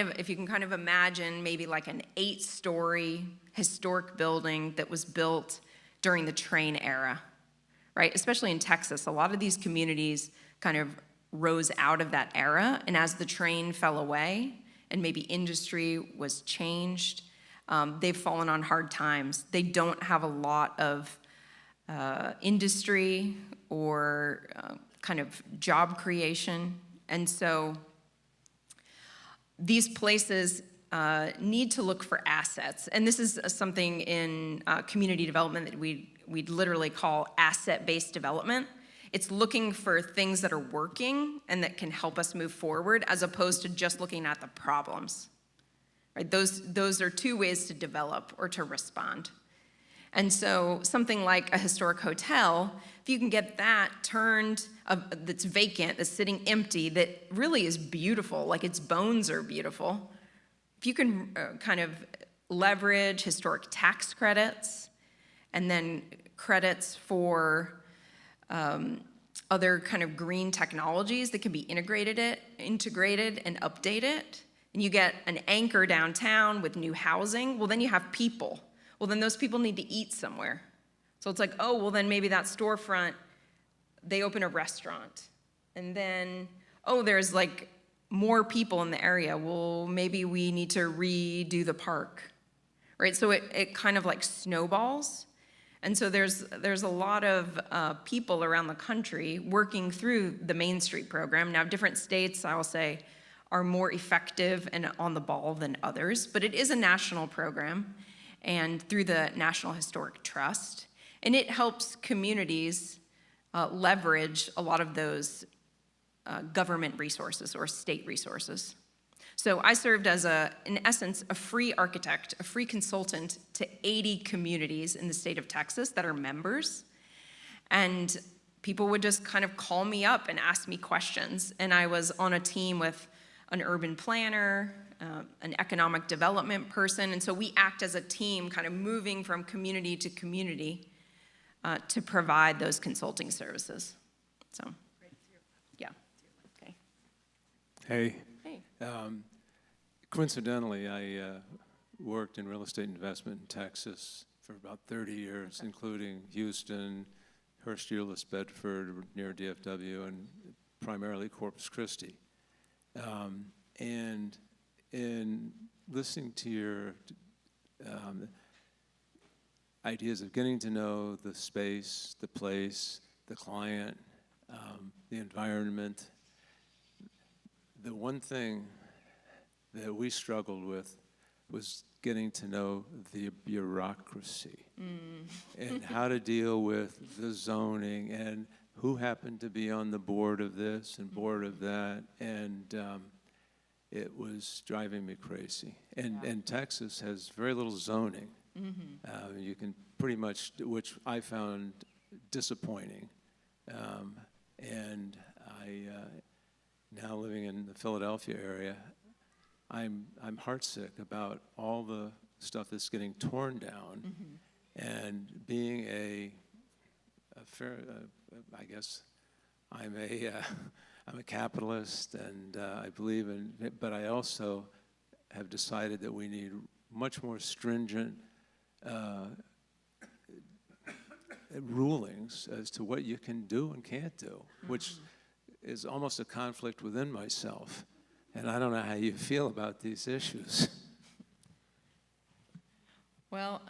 of imagine maybe like an 8-story historic building that was built during the train era, right? Especially in Texas, a lot of these communities kind of rose out of that era, and as the train fell away and maybe industry was changed, they've fallen on hard times. They don't have a lot of industry or kind of job creation. And so these places need to look for assets. And this is something in community development that we'd literally call asset-based development. It's looking for things that are working and that can help us move forward as opposed to just looking at the problems. Right? Those are 2 ways to develop or to respond. And so something like a historic hotel, if you can get that turned, that's vacant, that's sitting empty, that really is beautiful, like its bones are beautiful, if you can kind of leverage historic tax credits and then credits for other kind of green technologies that can be integrated and updated, and you get an anchor downtown with new housing, well, then you have people. Well, then those people need to eat somewhere. So it's like, oh, well, then maybe that storefront, they open a restaurant. And then, oh, there's like more people in the area. Well, maybe we need to redo the park, right? So it kind of like snowballs. And so there's a lot of people around the country working through the Main Street program. Now, different states, I will say, are more effective and on the ball than others, but it is a national program and through the National Historic Trust, and it helps communities leverage a lot of those government resources or state resources. So I served as in essence, a free architect, a free consultant to 80 communities in the state of Texas that are members. And people would just kind of call me up and ask me questions. And I was on a team with an urban planner, an economic development person. And so we act as a team, kind of moving from community to community to provide those consulting services. So, yeah. Okay. Hey. Hey. Coincidentally, I worked in real estate investment in Texas for about 30 years, including Houston, Hurst, Euless, Bedford, near DFW, and primarily Corpus Christi. And in listening to your ideas of getting to know the space, the place, the client, the environment, the one thing that we struggled with was getting to know the bureaucracy and how to deal with the zoning and who happened to be on the board of this and board of that, and it was driving me crazy. And Texas has very little zoning. You can pretty much, which I found disappointing. And I, now living in the Philadelphia area, I'm heartsick about all the stuff that's getting torn down, and being a fair, I guess I'm a capitalist, and I believe in it, but I also have decided that we need much more stringent rulings as to what you can do and can't do, which is almost a conflict within myself. And I don't know how you feel about these issues. Well,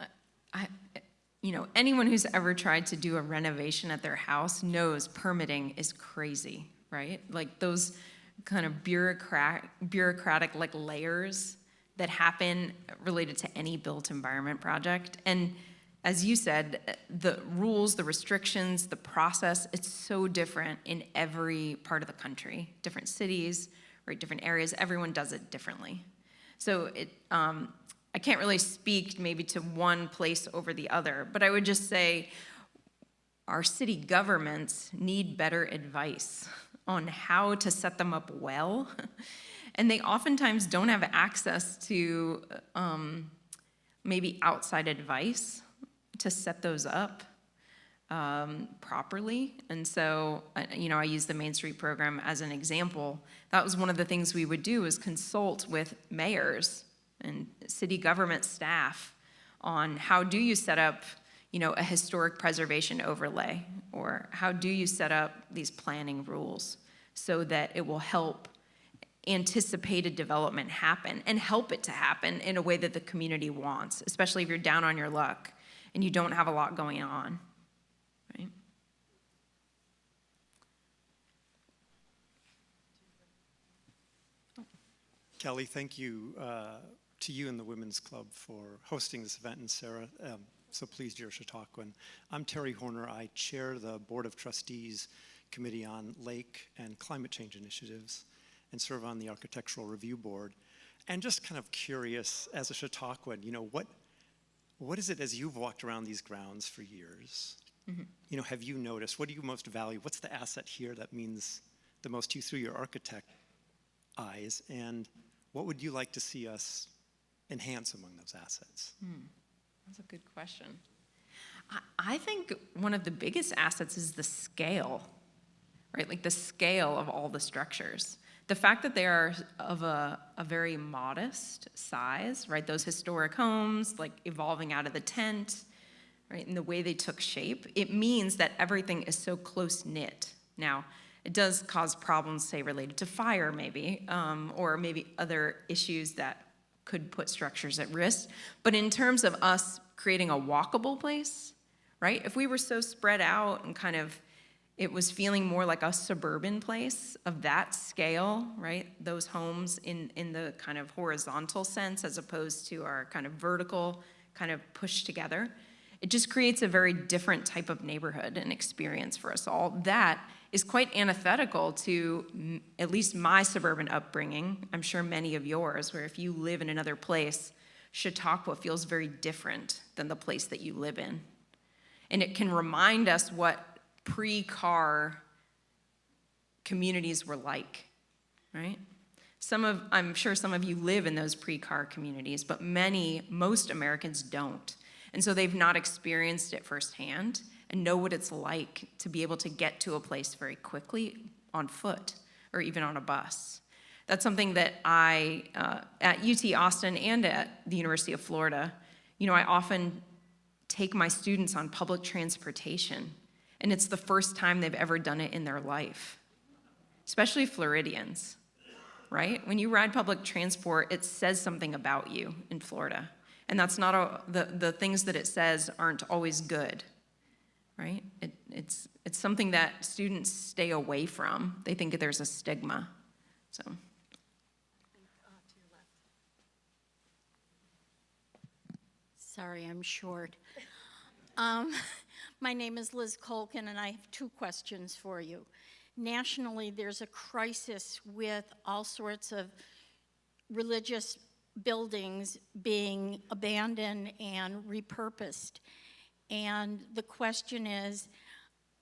anyone who's ever tried to do a renovation at their house knows permitting is crazy, right? Like those kind of bureaucratic like layers that happen related to any built environment project. And as you said, the rules, the restrictions, the process, it's so different in every part of the country, different cities, right, different areas, everyone does it differently. So I can't really speak maybe to one place over the other, but I would just say our city governments need better advice on how to set them up well. And they oftentimes don't have access to maybe outside advice to set those up properly. And so, I use the Main Street program as an example. That was one of the things we would do is consult with mayors and city government staff on how do you set up, a historic preservation overlay, or how do you set up these planning rules so that it will help anticipated development happen and help it to happen in a way that the community wants, especially if you're down on your luck and you don't have a lot going on, right? Kelly, thank you to you and the Women's Club for hosting this event, and Sarah, so pleased you're Chautauquan. I'm Terry Horner. I chair the Board of Trustees Committee on Lake and Climate Change Initiatives and serve on the Architectural Review Board. And just kind of curious, as a Chautauquan, what is it as you've walked around these grounds for years? Have you noticed, what do you most value? What's the asset here that means the most to you through your architect eyes? And what would you like to see us enhance among those assets? That's a good question. I think one of the biggest assets is the scale, right? Like the scale of all the structures. The fact that they are of a very modest size, right? Those historic homes, like evolving out of the tent, right? And the way they took shape, it means that everything is so close-knit. Now, it does cause problems, say, related to fire maybe, or maybe other issues that could put structures at risk. But in terms of us creating a walkable place, right? If we were so spread out and kind of It was feeling more like a suburban place of that scale, right? Those homes in the kind of horizontal sense as opposed to our kind of vertical, kind of pushed together. It just creates a very different type of neighborhood and experience for us all. That is quite antithetical to at least my suburban upbringing. I'm sure many of yours, where if you live in another place, Chautauqua feels very different than the place that you live in. And it can remind us what pre-car communities were like, right? I'm sure some of you live in those pre-car communities, but most Americans don't. And so they've not experienced it firsthand and know what it's like to be able to get to a place very quickly on foot or even on a bus. That's something that I, at UT Austin and at the University of Florida, I often take my students on public transportation, and it's the first time they've ever done it in their life, especially Floridians, right? When you ride public transport, it says something about you in Florida. And that's not the things that it says aren't always good, right? It's something that students stay away from. They think that there's a stigma, so. Sorry, I'm short. My name is Liz Colkin, and I have 2 questions for you. Nationally, there's a crisis with all sorts of religious buildings being abandoned and repurposed. And the question is,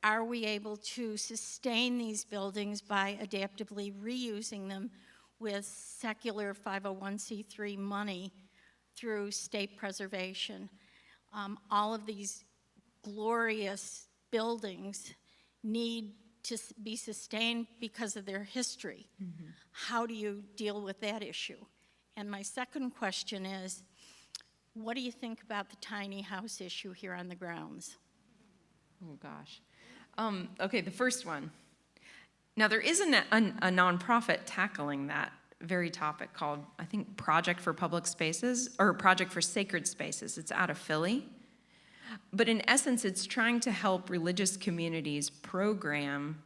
are we able to sustain these buildings by adaptively reusing them with secular 501c3 money through state preservation? All of these glorious buildings need to be sustained because of their history. Mm-hmm. How do you deal with that issue? And my second question is, what do you think about the tiny house issue here on the grounds? Oh, gosh. Okay, the first one. Now, there is a nonprofit tackling that very topic called, I think, Project for Public Spaces, or Project for Sacred Spaces. It's out of Philly. But in essence, it's trying to help religious communities program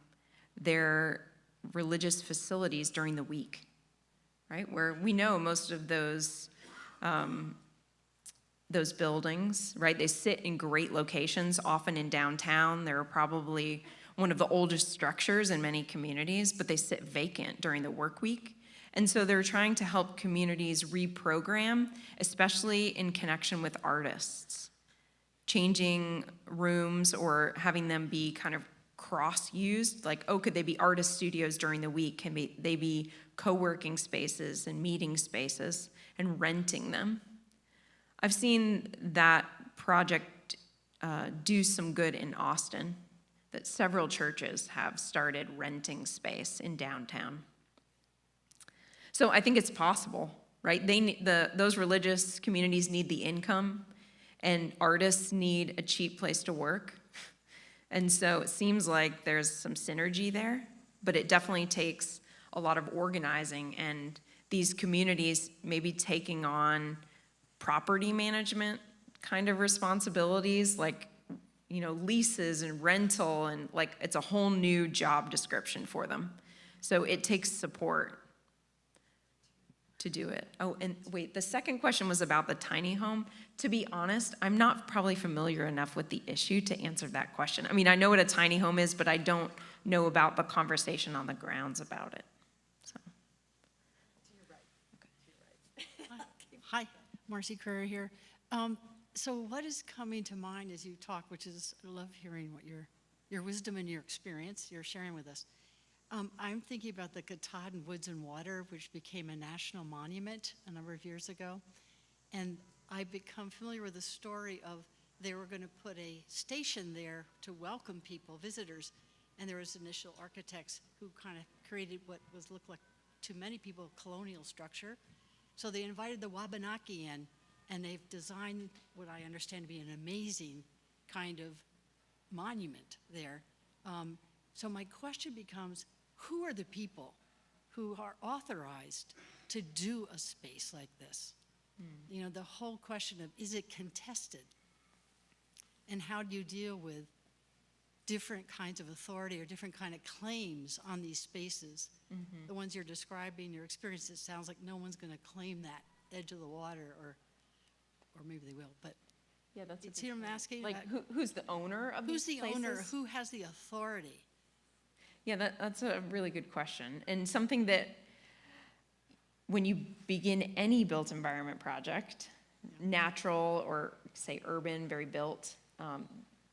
their religious facilities during the week, right? Where we know most of those buildings, right? They sit in great locations, often in downtown. They're probably one of the oldest structures in many communities, but they sit vacant during the work week. And so they're trying to help communities reprogram, especially in connection with artists, changing rooms or having them be kind of cross-used, like, oh, could they be artist studios during the week? Can they be co-working spaces and meeting spaces, and renting them? I've seen that project do some good in Austin, that several churches have started renting space in downtown. So I think it's possible, right? Those religious communities need the income, and artists need a cheap place to work. And so it seems like there's some synergy there, but it definitely takes a lot of organizing and these communities maybe taking on property management kind of responsibilities, like, leases and rental, and like it's a whole new job description for them. So it takes support to do it. Oh, and wait, the second question was about the tiny home. To be honest, I'm not probably familiar enough with the issue to answer that question. I mean, I know what a tiny home is, but I don't know about the conversation on the grounds about it. So. To your right. Okay, to your right. Hi, Marcy Currier here. So what is coming to mind as you talk, which is, I love hearing what your wisdom and your experience you're sharing with us. I'm thinking about the Katahdin Woods and Water, which became a national monument a number of years ago. And I've become familiar with the story of they were going to put a station there to welcome people, visitors. And there was initial architects who kind of created what looked like, to many people, a colonial structure. So they invited the Wabanaki in, and they've designed what I understand to be an amazing kind of monument there. So my question becomes, who are the people who are authorized to do a space like this? The whole question of, is it contested? And how do you deal with different kinds of authority or different kind of claims on these spaces. The ones you're describing, your experience, it sounds like no one's going to claim that edge of the water, or maybe they will, but Yeah, that's you see what I'm asking? Like, about? who's the owner of Who's these the owner? places? Who has the authority? Yeah, that's a really good question, and something that when you begin any built environment project, natural or say urban, very built,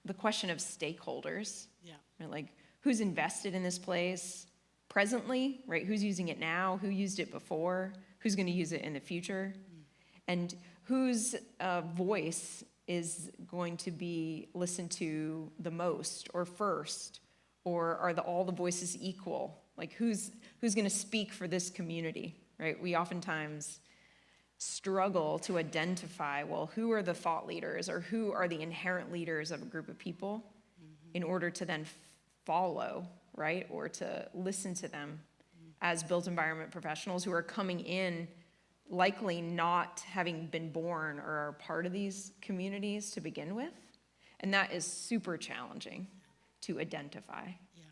the question of stakeholders, Yeah. right? Like who's invested in this place presently, right? Who's using it now? Who used it before? Who's going to use it in the future? And whose voice is going to be listened to the most or first? Or are all the voices equal? Like who's going to speak for this community, right? We oftentimes struggle to identify, well, who are the thought leaders or who are the inherent leaders of a group of people in order to then follow, right? Or to listen to them as built environment professionals who are coming in likely not having been born or are part of these communities to begin with. And that is super challenging to identify. Yeah.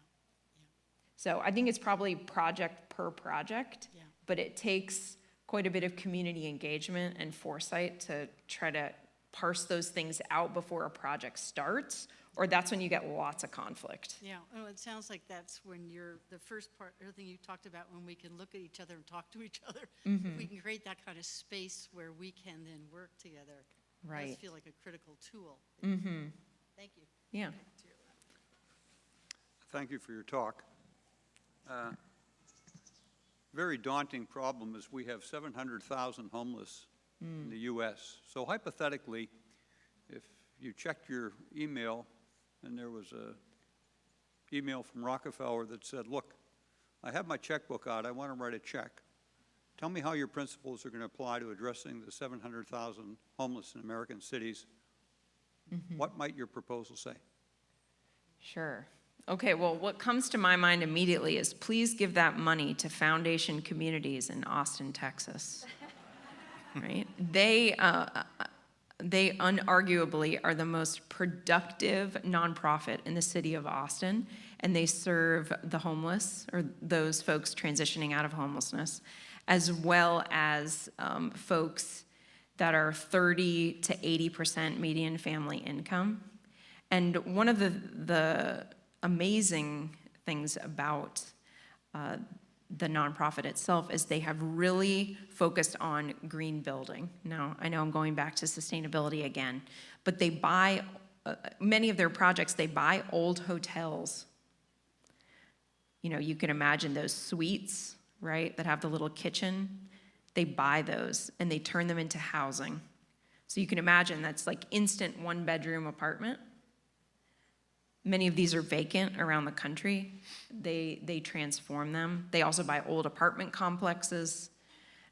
So I think it's probably project per project, Yeah. but it takes quite a bit of community engagement and foresight to try to parse those things out before a project starts, or that's when you get lots of conflict. Yeah, oh, it sounds like that's when the first part, everything you talked about, when we can look at each other and talk to each other. If we can create that kind of space where we can then work together. It does Right. feel like a critical tool. Mm-hmm. Thank you. Yeah. Thank you for your talk. Very daunting problem is we have 700,000 homeless in the U.S. So hypothetically, if you checked your email and there was a email from Rockefeller that said, look, I have my checkbook out, I want to write a check. Tell me how your principles are going to apply to addressing the 700,000 homeless in American cities. What might your proposal say? Sure. Okay, well, what comes to my mind immediately is please give that money to Foundation Communities in Austin, Texas. Right? They unarguably are the most productive nonprofit in the city of Austin, and they serve the homeless or those folks transitioning out of homelessness, as well as folks that are 30 to 80% median family income. And one of the amazing things about the nonprofit itself is they have really focused on green building. Now, I know I'm going back to sustainability again, but they buy, many of their projects, they buy old hotels. You know, you can imagine those suites, right, that have the little kitchen. They buy those and they turn them into housing. So you can imagine that's like instant one-bedroom apartment. Many of these are vacant around the country. They transform them. They also buy old apartment complexes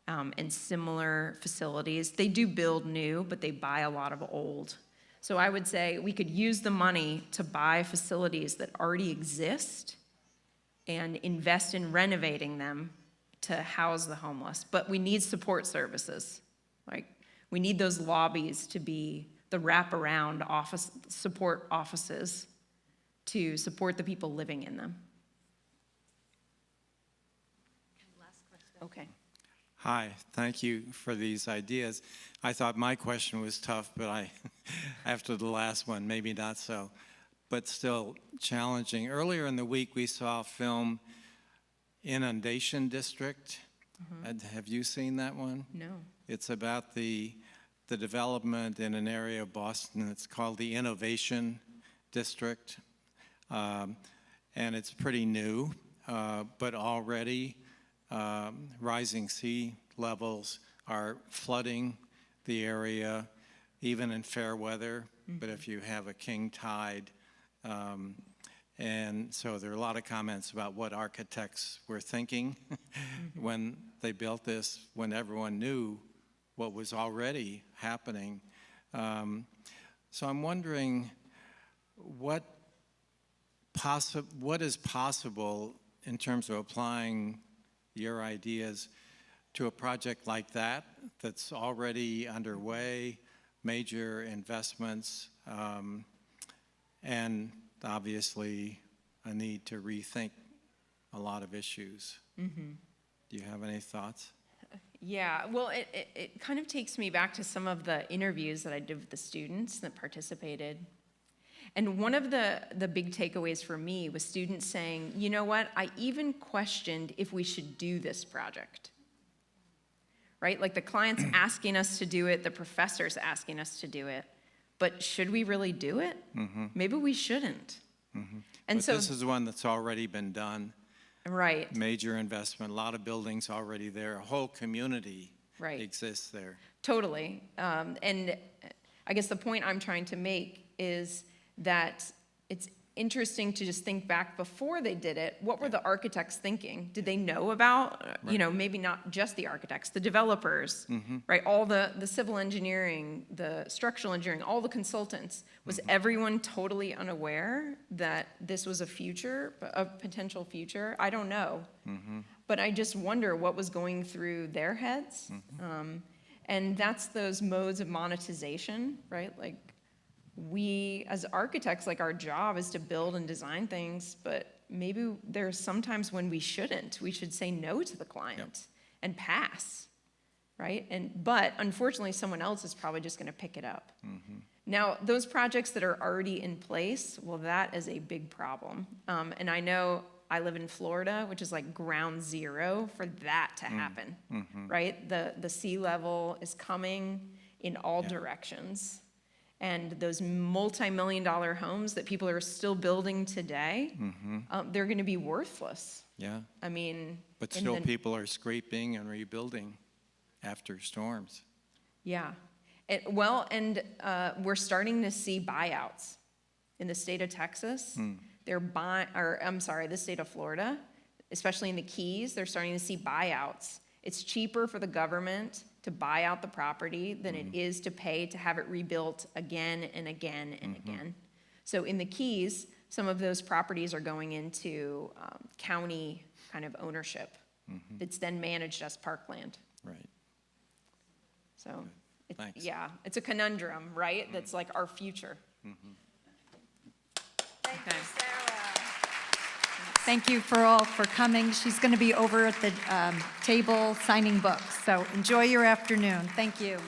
and similar facilities. They do build new, but they buy a lot of old. So I would say we could use the money to buy facilities that already exist and invest in renovating them to house the homeless. But we need support services. Like, we need those lobbies to be the wraparound office support offices to support the people living in them. Okay. Hi, thank you for these ideas. I thought my question was tough, but after the last one, maybe not so, but still challenging. Earlier in the week, we saw a film, Inundation District. Have you seen that one? No. It's about the development in an area of Boston. It's called the Innovation District. And it's pretty new, but already rising sea levels are flooding the area, even in fair weather, but if you have a king tide. And so there are a lot of comments about what architects were thinking when they built this, when everyone knew what was already happening. So I'm wondering what is possible in terms of applying your ideas to a project like that that's already underway, major investments, and obviously a need to rethink a lot of issues. Mm-hmm. Do you have any thoughts? Yeah, well, it kind of takes me back to some of the interviews that I did with the students that participated. And one of the big takeaways for me was students saying, you know what, I even questioned if we should do this project. Right? Like the client's asking us to do it, the professor's asking us to do it, but should we really do it? Mm-hmm. Maybe we shouldn't. Mm-hmm. And But so, this is one that's already been done. right, Major investment, a lot of buildings already there, a whole community Right. exists there. totally. And I guess the point I'm trying to make is that it's interesting to just think back before they did it. What were the architects thinking? Did they know about, maybe not just the architects, the developers, right? All the civil engineering, the structural engineering, all the consultants. Was everyone totally unaware that this was a potential future? I don't know. But I just wonder what was going through their heads. And that's those modes of monetization, right? Like, we, as architects, like our job is to build and design things, but maybe there's sometimes when we shouldn't. We should say no to the client and pass, right? But unfortunately, someone else is probably just gonna pick it up. Now, those projects that are already in place, well, that is a big problem. And I know I live in Florida, which is like ground zero for that to happen, right? The sea level is coming in all directions. And those multi-million-dollar homes that people are still building today, they're going to be worthless. Yeah, I mean, but and still then- people are scraping and rebuilding after storms. Yeah. We're starting to see buyouts in the state of Texas. The state of Florida, especially in the Keys, they're starting to see buyouts. It's cheaper for the government to buy out the property than it is to pay to have it rebuilt again and again and again. So in the Keys, some of those properties are going into county kind of ownership. It's then managed as parkland. Right. So, Thanks. it's a conundrum, right? That's like our future. Okay. Thank you for all for coming. She's going to be over at the table signing books, so enjoy your afternoon. Thank you.